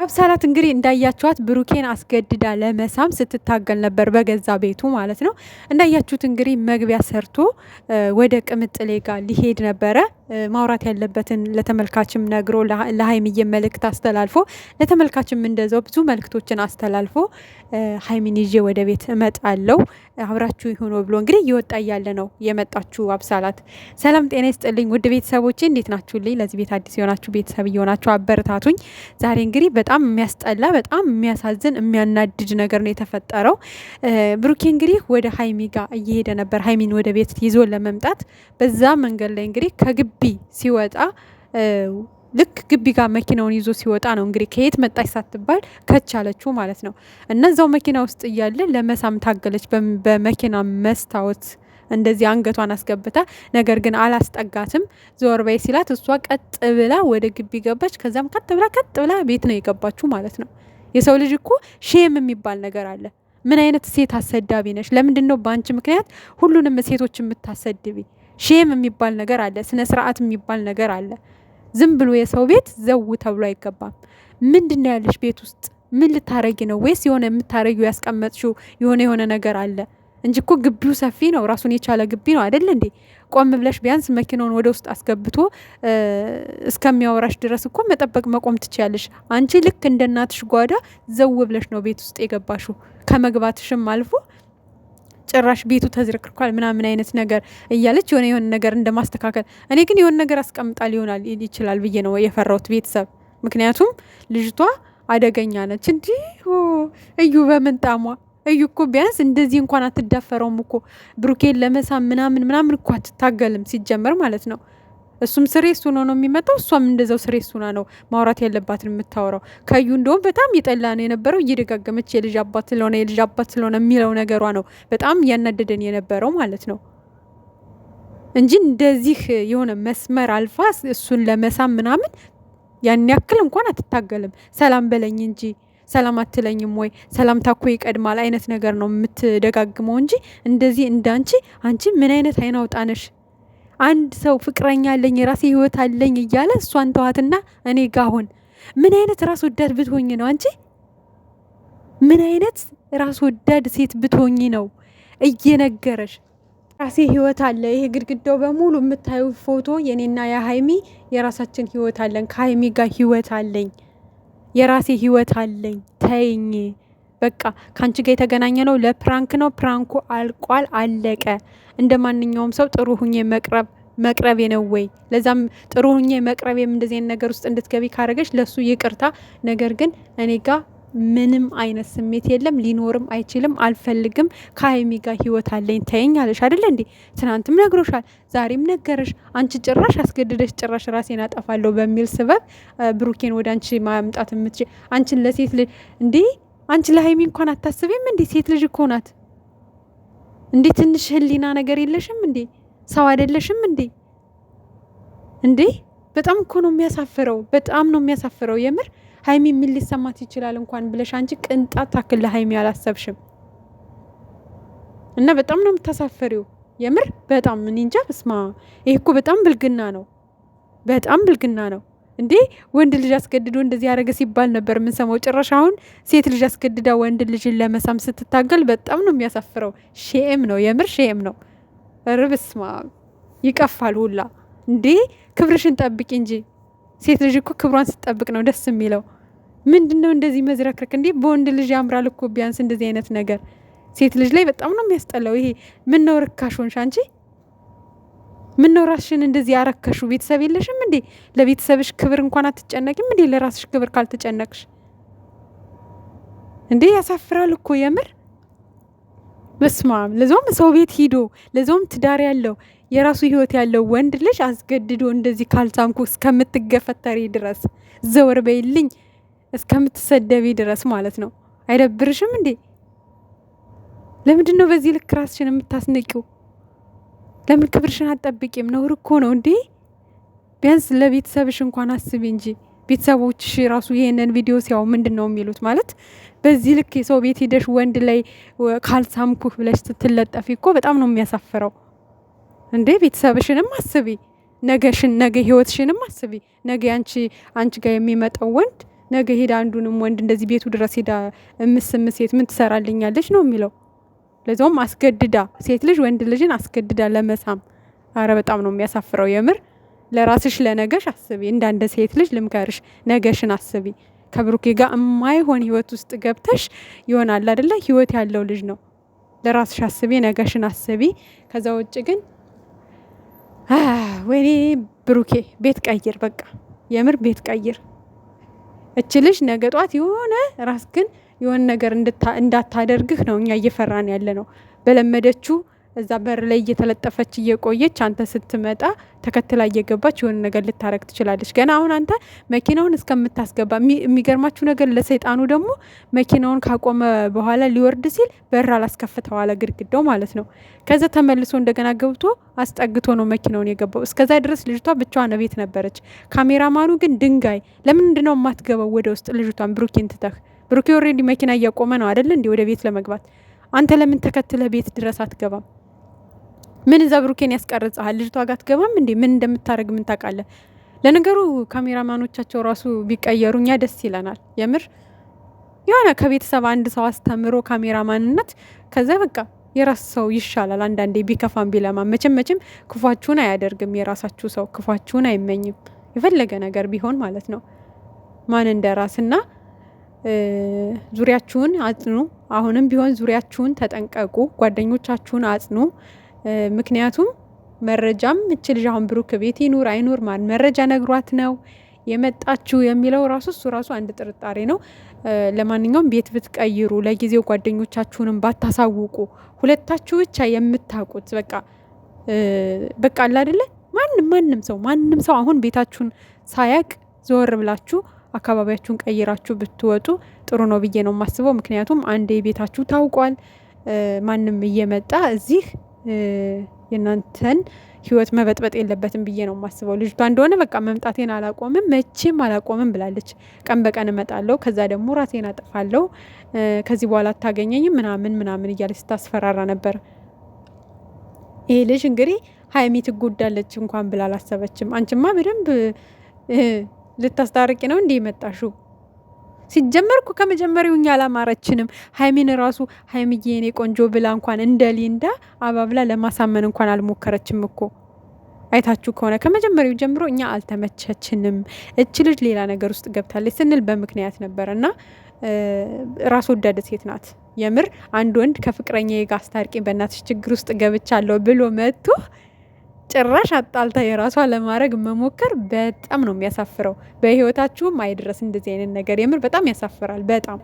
አብሳላት እንግዲህ እንዳያችኋት ብሩኬን አስገድዳ ለመሳም ስትታገል ነበር በገዛ ቤቱ ማለት ነው። እንዳያችሁት እንግዲህ መግቢያ ሰርቶ ወደ ቅምጥሌ ጋር ሊሄድ ነበረ። ማውራት ያለበትን ለተመልካችም ነግሮ ለሀይሚዬ መልእክት አስተላልፎ ለተመልካችም እንደዛው ብዙ መልእክቶችን አስተላልፎ ሀይሚን ይዤ ወደ ቤት እመጣለሁ አብራችሁ ይሁኑ ብሎ እንግዲህ እየወጣ እያለ ነው የመጣችሁ አብሳላት። ሰላም ጤና ይስጥልኝ ውድ ቤተሰቦቼ እንዴት ናችሁልኝ? ለዚህ ቤት አዲስ የሆናችሁ ቤተሰብ እየሆናችሁ አበረታቱኝ። ዛሬ እንግዲህ በጣም የሚያስጠላ በጣም የሚያሳዝን የሚያናድድ ነገር ነው የተፈጠረው። ብሩኬ እንግዲህ ወደ ሀይሚ ጋር እየሄደ ነበር ሀይሚን ወደ ቤት ይዞ ለመምጣት። በዛ መንገድ ላይ እንግዲህ ከግቢ ሲወጣ ልክ ግቢ ጋር መኪናውን ይዞ ሲወጣ ነው እንግዲህ ከየት መጣች ሳትባል ከቻለችው ማለት ነው። እነዛው መኪና ውስጥ እያለ ለመሳም ታገለች በመኪና መስታወት እንደዚህ አንገቷን አስገብታ፣ ነገር ግን አላስጠጋትም። ዞር በይ ሲላት እሷ ቀጥ ብላ ወደ ግቢ ገባች። ከዛም ቀጥ ብላ ቤት ነው የገባችሁ ማለት ነው። የሰው ልጅ እኮ ሼም የሚባል ነገር አለ። ምን አይነት ሴት አሰዳቢ ነሽ? ለምንድን ነው በአንቺ ምክንያት ሁሉንም ሴቶች የምታሰድቢ? ሼም የሚባል ነገር አለ። ስነ ስርዓት የሚባል ነገር አለ። ዝም ብሎ የሰው ቤት ዘው ተብሎ አይገባም። ምንድን ነው ያለሽ ቤት ውስጥ? ምን ልታረጊ ነው? ወይስ የሆነ የምታረጊው ያስቀመጥሽው የሆነ ነገር አለ እንጂ እኮ ግቢው ሰፊ ነው። ራሱን የቻለ ግቢ ነው አይደል እንዴ? ቆም ብለሽ ቢያንስ መኪናውን ወደ ውስጥ አስገብቶ እስከሚያወራሽ ድረስ እኮ መጠበቅ መቆም ትችያለሽ። አንቺ ልክ እንደ እናትሽ ጓዳ ዘው ብለሽ ነው ቤት ውስጥ የገባሽው። ከመግባትሽም አልፎ ጭራሽ ቤቱ ተዝረክርኳል ምናምን አይነት ነገር እያለች የሆነ ነገር እንደማስተካከል። እኔ ግን የሆነ ነገር አስቀምጣ ሊሆናል ይችላል ብዬ ነው የፈራሁት ቤተሰብ። ምክንያቱም ልጅቷ አደገኛ ነች። እንዲህ እዩ በምንጣሟ እዩ እኮ ቢያንስ እንደዚህ እንኳን አትዳፈረውም እኮ ብሩኬን ለመሳም ምናምን እኮ አትታገልም ሲጀመር ማለት ነው። እሱም ስሬስ ሆኖ ነው የሚመጣው፣ እሷም እንደዛው ስሬስ ሆና ነው ማውራት ያለባትን የምታወራው። ከዩ እንደውም በጣም ይጠላ ነው የነበረው። እየደጋገመች የልጅ አባት ስለሆነ የሚለው ነገሯ ነው በጣም እያናደደን የነበረው ማለት ነው እንጂ እንደዚህ የሆነ መስመር አልፋ እሱን ለመሳም ምናምን ያን ያክል እንኳን አትታገልም። ሰላም በለኝ እንጂ ሰላም አትለኝም ወይ? ሰላም ታኮ ይቀድማል አይነት ነገር ነው የምትደጋግመው እንጂ እንደዚህ እንዳንቺ አንቺ ምን አይነት አይን አውጣነሽ? አንድ ሰው ፍቅረኛ አለኝ የራሴ ህይወት አለኝ እያለ እሷን ተዋትና እኔ ጋር አሁን ምን አይነት ራስ ወዳድ ብትሆኝ ነው አንቺ? ምን አይነት ራስ ወዳድ ሴት ብትሆኝ ነው እየነገረሽ ራሴ ህይወት አለ። ይሄ ግድግዳው በሙሉ የምታዩ ፎቶ የኔና የሀይሚ የራሳችን ህይወት አለን። ከሀይሚ ጋር ህይወት አለኝ፣ የራሴ ህይወት አለኝ። ተይኝ በቃ። ካንቺ ጋር የተገናኘ ነው ለፕራንክ ነው። ፕራንኩ አልቋል፣ አለቀ። እንደ ማንኛውም ሰው ጥሩ ሁኜ መቅረብ ነው ወይ? ለዛም ጥሩ ሁኜ መቅረቤም እንደዚህ አይነት ነገር ውስጥ እንድትገቢ ካረገሽ ለሱ ይቅርታ። ነገር ግን እኔ ጋር ምንም አይነት ስሜት የለም፣ ሊኖርም አይችልም፣ አልፈልግም። ከሀይሚ ጋር ህይወት አለኝ ተይኝ አለሽ አይደለ እንዴ? ትናንትም ነግሮሻል፣ ዛሬም ነገረሽ። አንቺ ጭራሽ አስገድደሽ ጭራሽ ራሴን አጠፋለሁ በሚል ስበብ ብሩኬን ወደ አንቺ ማምጣት የምትችል አንቺን ለሴት ልጅ እንዴ? አንቺ ለሀይሚ እንኳን አታስቢም እንዴ? ሴት ልጅ እኮ ናት እንዴ? ትንሽ ህሊና ነገር የለሽም እንዴ? ሰው አይደለሽም እንዴ? እንዴ በጣም እኮ ነው የሚያሳፍረው። በጣም ነው የሚያሳፍረው የምር። ሀይሚ ምን ሊሰማት ይችላል እንኳን ብለሽ አንቺ ቅንጣት ታክል ለሀይሚ አላሰብሽም። እና በጣም ነው የምታሳፍሪው የምር በጣም ምን እንጃ። በስማ ይሄ እኮ በጣም ብልግና ነው፣ በጣም ብልግና ነው እንዴ። ወንድ ልጅ አስገድዶ እንደዚህ ያደረገ ሲባል ነበር የምንሰማው። ጭራሽ አሁን ሴት ልጅ አስገድዳ ወንድ ልጅን ለመሳም ስትታገል በጣም ነው የሚያሳፍረው። ሼም ነው የምር ሼም ነው። ርብስማ ይቀፋል ሁላ እንዴ። ክብርሽን ጠብቂ እንጂ። ሴት ልጅ እኮ ክብሯን ስትጠብቅ ነው ደስ የሚለው። ምንድነው እንደዚህ መዝረክረክ እንዴ? በወንድ ልጅ ያምራል እኮ ቢያንስ እንደዚህ አይነት ነገር። ሴት ልጅ ላይ በጣም ነው የሚያስጠላው ይሄ። ምን ነው ርካሽ ሆንሽ አንቺ? ምን ነው ራስሽን እንደዚህ ያረከሹ? ቤተሰብ የለሽም እንዴ? ለቤተሰብሽ ክብር እንኳን አትጨነቂም እንዴ? ለራስሽ ክብር ካልተጨነቅሽ እንዴ ያሳፍራል እኮ የምር። በስማም ለዞም ሰው ቤት ሂዶ ለዞም ትዳር ያለው የራሱ ህይወት ያለው ወንድ ልጅ አስገድዶ እንደዚህ ካልሳምኩ እስከምትገፈተሪ ድረስ ዘወር በይልኝ እስከምትሰደቢ ድረስ ማለት ነው። አይደብርሽም እንዴ? ለምንድን ነው በዚህ ልክ ራስሽን የምታስነቂው? ለምን ክብርሽን አትጠብቂም? ነውር እኮ ነው እንዴ። ቢያንስ ለቤተሰብሽ እንኳን አስቢ እንጂ። ቤተሰቦችሽ ራሱ ይሄንን ቪዲዮ ሲያው ምንድን ነው የሚሉት? ማለት በዚህ ልክ የሰው ቤት ሄደሽ ወንድ ላይ ካልሳምኩህ ብለሽ ስትለጠፊ እኮ በጣም ነው የሚያሳፍረው እንዴ። ቤተሰብሽንም አስቢ፣ ነገ ህይወትሽንም አስቢ። ነገ አንቺ ጋር የሚመጣው ወንድ ነገ ሄዳ አንዱንም ወንድ እንደዚህ ቤቱ ድረስ ሄዳ እምስም ሴት ምን ትሰራልኛለች ነው የሚለው። ለዛውም አስገድዳ ሴት ልጅ ወንድ ልጅን አስገድዳ ለመሳም። አረ በጣም ነው የሚያሳፍረው የምር። ለራስሽ ለነገሽ አስቢ። እንዳንደ ሴት ልጅ ልምከርሽ፣ ነገሽን አስቢ። ከብሩኬ ጋር የማይሆን ህይወት ውስጥ ገብተሽ ይሆናል አይደለ? ህይወት ያለው ልጅ ነው። ለራስሽ አስቢ፣ ነገሽን አስቢ። ከዛ ውጭ ግን ወይኔ ብሩኬ ቤት ቀይር፣ በቃ የምር ቤት ቀይር። እች ልጅ ነገ ጧት የሆነ ራስ ግን የሆነ ነገር እንዳታደርግህ ነው እኛ እየፈራን ያለ ነው። በለመደችው እዛ በር ላይ እየተለጠፈች እየቆየች አንተ ስትመጣ ተከትላ እየገባች የሆነ ነገር ልታረግ ትችላለች። ገና አሁን አንተ መኪናውን እስከምታስገባ የሚገርማችሁ ነገር ለሰይጣኑ ደግሞ መኪናውን ካቆመ በኋላ ሊወርድ ሲል በር አላስከፍተው አለ ግድግዳው ማለት ነው። ከዛ ተመልሶ እንደገና ገብቶ አስጠግቶ ነው መኪናውን የገባው። እስከዛ ድረስ ልጅቷ ብቻዋን ቤት ነበረች። ካሜራማኑ ግን ድንጋይ ለምንድን ነው የማትገባው ወደ ውስጥ ልጅቷን ብሩኬን ትተህ? ብሩኬ ኦልሬዲ መኪና እያቆመ ነው አይደል እንዴ ወደ ቤት ለመግባት። አንተ ለምን ተከትለ ቤት ድረስ አትገባም? ምን እዛ ብሩኬን ያስቀርጽሃል? ልጅቷ ጋር አትገባም እንዴ? ምን እንደምታረግ ምን ታውቃለህ? ለነገሩ ካሜራማኖቻቸው ራሱ ቢቀየሩ እኛ ደስ ይለናል የምር። የሆነ ከቤተሰብ አንድ ሰው አስተምሮ ካሜራማንነት ከዛ በቃ የራስ ሰው ይሻላል። አንዳንዴ ቢከፋም ቢለማ መቼም ክፏችሁን አያደርግም። የራሳችሁ ሰው ክፏችሁን አይመኝም፣ የፈለገ ነገር ቢሆን ማለት ነው። ማን እንደራስና ዙሪያችሁን አጽኑ። አሁንም ቢሆን ዙሪያችሁን ተጠንቀቁ፣ ጓደኞቻችሁን አጽኑ። ምክንያቱም መረጃም እች ልጅ አሁን ብሩክ ቤት ይኑር አይኑር ማን መረጃ ነግሯት ነው የመጣችው የሚለው እሱ ራሱ አንድ ጥርጣሬ ነው። ለማንኛውም ቤት ብትቀይሩ ለጊዜው ጓደኞቻችሁንም ባታሳውቁ፣ ሁለታችሁ ብቻ የምታውቁት በቃ አለ አይደለ? ማንም ሰው አሁን ቤታችሁን ሳያቅ ዘወር ብላችሁ አካባቢያችሁን ቀይራችሁ ብትወጡ ጥሩ ነው ብዬ ነው የማስበው። ምክንያቱም አንዴ ቤታችሁ ታውቋል። ማንም እየመጣ እዚህ የእናንተን ህይወት መበጥበጥ የለበትም ብዬ ነው የማስበው። ልጅቷ እንደሆነ በቃ መምጣቴን አላቆምም መቼም አላቆምም ብላለች። ቀን በቀን እመጣለሁ፣ ከዛ ደግሞ ራሴን አጠፋለሁ፣ ከዚህ በኋላ አታገኘኝም ምናምን እያለች ስታስፈራራ ነበር። ይሄ ልጅ እንግዲህ ሀይሚ ትጎዳለች እንኳን ብላ አላሰበችም። አንቺማ በደንብ ልታስታርቂ ነው እንዲህ መጣሽው። ሲጀመር እኮ ከመጀመሪያው እኛ አላማረችንም። ሀይሚን ራሱ ሀይሚዬ የኔ ቆንጆ ብላ እንኳን እንደ ሊንዳ አባብላ ለማሳመን እንኳን አልሞከረችም እኮ። አይታችሁ ከሆነ ከመጀመሪያው ጀምሮ እኛ አልተመቸችንም፣ እች ልጅ ሌላ ነገር ውስጥ ገብታለች ስንል በምክንያት ነበር። እና ራስ ወዳድ ሴት ናት የምር። አንድ ወንድ ከፍቅረኛ ጋር አስታርቂኝ በእናትሽ ችግር ውስጥ ገብቻለሁ ብሎ መጥቶ ጭራሽ አጣልታ የራሷ ለማድረግ መሞከር በጣም ነው የሚያሳፍረው። በህይወታችሁም አይድረስ እንደዚህ አይነት ነገር የምር በጣም ያሳፍራል በጣም